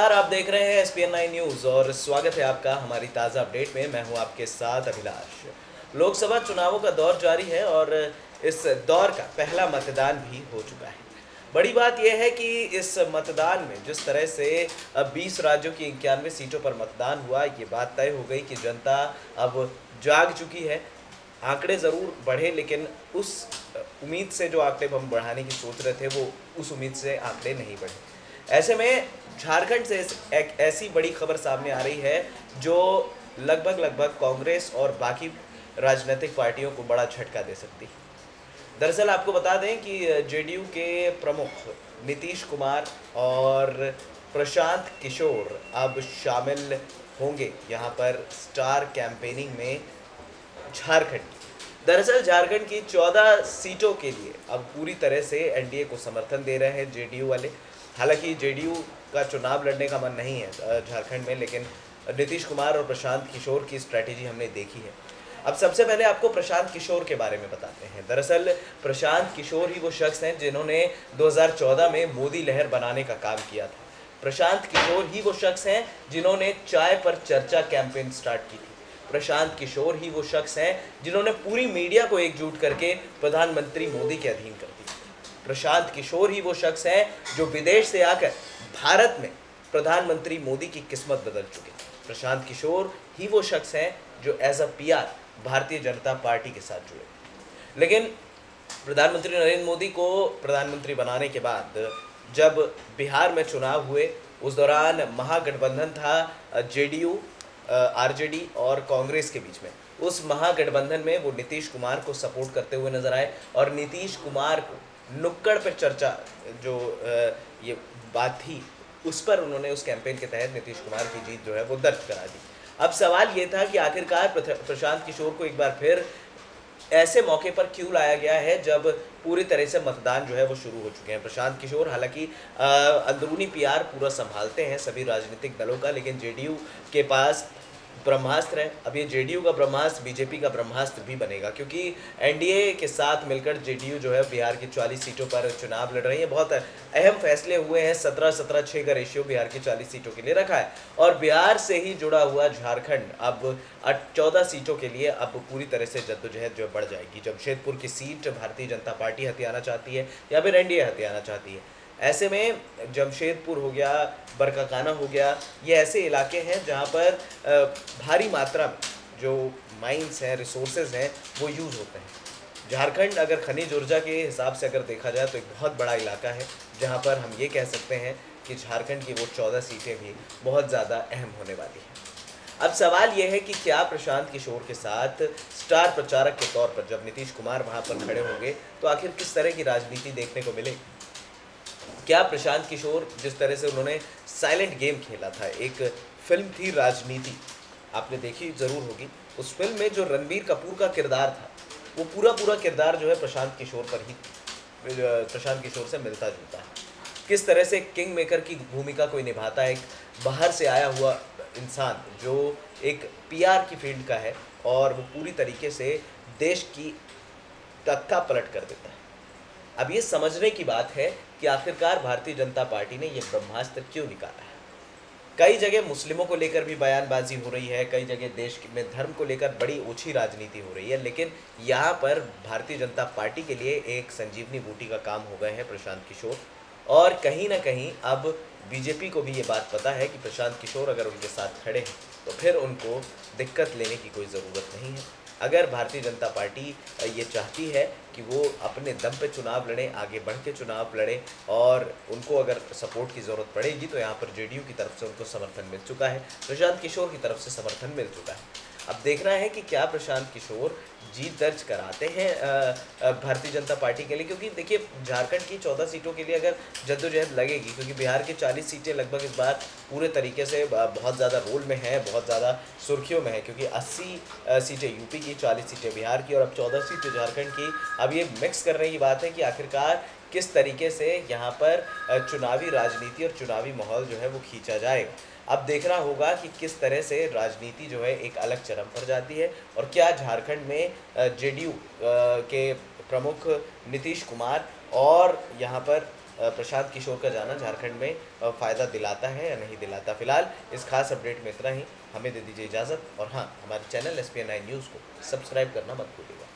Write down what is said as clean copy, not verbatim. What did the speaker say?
नमस्कार, आप देख रहे हैं SPN9 न्यूज़ और स्वागत है आपका हमारी ताज़ा अपडेट में। मैं हूं आपके साथ अभिलाष। लोकसभा चुनावों का दौर जारी है और इस दौर का पहला मतदान भी हो चुका है। बड़ी बात यह है कि इस मतदान में जिस तरह से 20 राज्यों की 91 सीटों पर मतदान हुआ, ये बात तय हो गई कि जनता अब जाग चुकी है। आंकड़े ज़रूर बढ़े, लेकिन उस उम्मीद से जो आंकड़े हम बढ़ाने की सोच रहे थे, वो उस उम्मीद से आंकड़े नहीं बढ़े। ऐसे में झारखंड से एक ऐसी बड़ी खबर सामने आ रही है जो लगभग कांग्रेस और बाकी राजनीतिक पार्टियों को बड़ा झटका दे सकती है। दरअसल आपको बता दें कि जेडीयू के प्रमुख नीतीश कुमार और प्रशांत किशोर अब शामिल होंगे यहाँ पर स्टार कैंपेनिंग में झारखंड की। दरअसल झारखंड की 14 सीटों के लिए अब पूरी तरह से एनडीए को समर्थन दे रहे हैं जेडीयू वाले। हालांकि जेडीयू का चुनाव लड़ने का मन नहीं है झारखंड में, लेकिन नीतीश कुमार और प्रशांत किशोर की स्ट्रैटेजी हमने देखी है। अब सबसे पहले आपको प्रशांत किशोर के बारे में बताते हैं। दरअसल प्रशांत किशोर ही वो शख्स हैं जिन्होंने 2014 में मोदी लहर बनाने का काम किया था। प्रशांत किशोर ही वो शख्स हैं जिन्होंने चाय पर चर्चा कैंपेन स्टार्ट की थी। प्रशांत किशोर ही वो शख्स हैं जिन्होंने पूरी मीडिया को एकजुट करके प्रधानमंत्री मोदी के अधीन कर दिया। प्रशांत किशोर ही वो शख्स हैं जो विदेश से आकर भारत में प्रधानमंत्री मोदी की किस्मत बदल चुके। प्रशांत किशोर ही वो शख्स हैं जो as a PR Bharatiya Janata party के साथ जुड़े। लेकिन प्रधानमंत्री नरेंद्र मोदी को प्रधानमंत्री बनाने के बाद जब बिहार में चुनाव हुए, उस दौरान महागठबंधन था जेडीयू, आरजेडी और कांग्रेस के बीच में। उस महागठबंधन में वो नीतीश कुमार को सपोर्ट करते हुए नजर आए और नीतीश कुमार को नुक्कड़ पर चर्चा जो ये बात थी, उस पर उन्होंने उस कैंपेन के तहत नीतीश कुमार की जीत जो है वो दर्ज करा दी। अब सवाल ये था कि आखिरकार प्रशांत किशोर को एक बार फिर ऐसे मौके पर क्यों लाया गया है जब पूरी तरह से मतदान जो है वो शुरू हो चुके हैं। प्रशांत किशोर हालांकि अंदरूनी पीआर पूरा संभालते हैं सभी राजनीतिक दलों का, लेकिन जेडीयू के पास ब्रह्मास्त्र है। अब ये जेडीयू का ब्रह्मास्त्र बीजेपी का ब्रह्मास्त्र भी बनेगा, क्योंकि एनडीए के साथ मिलकर जेडीयू जो है बिहार की 40 सीटों पर चुनाव लड़ रही है। बहुत अहम फैसले हुए हैं। 17-17-6 का रेशियो बिहार की 40 सीटों के लिए रखा है और बिहार से ही जुड़ा हुआ झारखंड अब 14 सीटों के लिए अब पूरी तरह से जद्दोजहद जो बढ़ जाएगी। जमशेदपुर की सीट भारतीय जनता पार्टी हथियाना चाहती है या फिर एनडीए हथियाना चाहती है। ऐसे में जमशेदपुर हो गया, बरकाकाना हो गया, ये ऐसे इलाके हैं जहाँ पर भारी मात्रा में जो माइंस हैं, रिसोर्सेज हैं, वो यूज़ होते हैं। झारखंड अगर खनिज ऊर्जा के हिसाब से अगर देखा जाए तो एक बहुत बड़ा इलाका है, जहाँ पर हम ये कह सकते हैं कि झारखंड की वो 14 सीटें भी बहुत ज़्यादा अहम होने वाली हैं। अब सवाल ये है कि क्या प्रशांत किशोर के साथ स्टार प्रचारक के तौर पर जब नीतीश कुमार वहाँ पर खड़े होंगे तो आखिर किस तरह की राजनीति देखने को मिलेगी। क्या प्रशांत किशोर, जिस तरह से उन्होंने साइलेंट गेम खेला था, एक फिल्म थी राजनीति, आपने देखी ज़रूर होगी। उस फिल्म में जो रणबीर कपूर का किरदार था, वो पूरा किरदार जो है प्रशांत किशोर से मिलता जुलता है। किस तरह से किंग मेकर की भूमिका कोई निभाता है, एक बाहर से आया हुआ इंसान जो एक पीआर की फील्ड का है और वो पूरी तरीके से देश की तख्ता पलट कर देता है। अब ये समझने की बात है कि आखिरकार भारतीय जनता पार्टी ने ये ब्रह्मास्त्र क्यों निकाला है। कई जगह मुस्लिमों को लेकर भी बयानबाजी हो रही है, कई जगह देश में धर्म को लेकर बड़ी ओछी राजनीति हो रही है, लेकिन यहाँ पर भारतीय जनता पार्टी के लिए एक संजीवनी बूटी का काम हो गए हैं प्रशांत किशोर। और कहीं ना कहीं अब बीजेपी को भी ये बात पता है कि प्रशांत किशोर अगर उनके साथ खड़े हैं तो फिर उनको दिक्कत लेने की कोई ज़रूरत नहीं है। अगर भारतीय जनता पार्टी ये चाहती है कि वो अपने दम पे चुनाव लड़े, आगे बढ़ के चुनाव लड़े और उनको अगर सपोर्ट की ज़रूरत पड़ेगी तो यहाँ पर जेडीयू की तरफ से उनको समर्थन मिल चुका है, प्रशांत किशोर की तरफ से समर्थन मिल चुका है। अब देखना है कि क्या प्रशांत किशोर जीत दर्ज कराते हैं भारतीय जनता पार्टी के लिए, क्योंकि देखिए झारखंड की 14 सीटों के लिए अगर जद्दोजहद लगेगी, क्योंकि बिहार की 40 सीटें लगभग इस बार पूरे तरीके से बहुत ज़्यादा रोल में है, बहुत ज़्यादा सुर्खियों में है, क्योंकि 80 सीटें यूपी की, 40 सीटें बिहार की और अब 14 सीटें झारखंड की। अब ये मिक्स करने की बात है कि आखिरकार किस तरीके से यहाँ पर चुनावी राजनीति और चुनावी माहौल जो है वो खींचा जाएगा। अब देखना होगा कि किस तरह से राजनीति जो है एक अलग चरम पर जाती है और क्या झारखंड में जेडीयू के प्रमुख नीतीश कुमार और यहाँ पर प्रशांत किशोर का जाना झारखंड में फ़ायदा दिलाता है या नहीं दिलाता। फिलहाल इस खास अपडेट में इतना ही। हमें दे दीजिए इजाज़त और हाँ, हमारे चैनल SPN9 न्यूज़ को सब्सक्राइब करना मत भूलिएगा।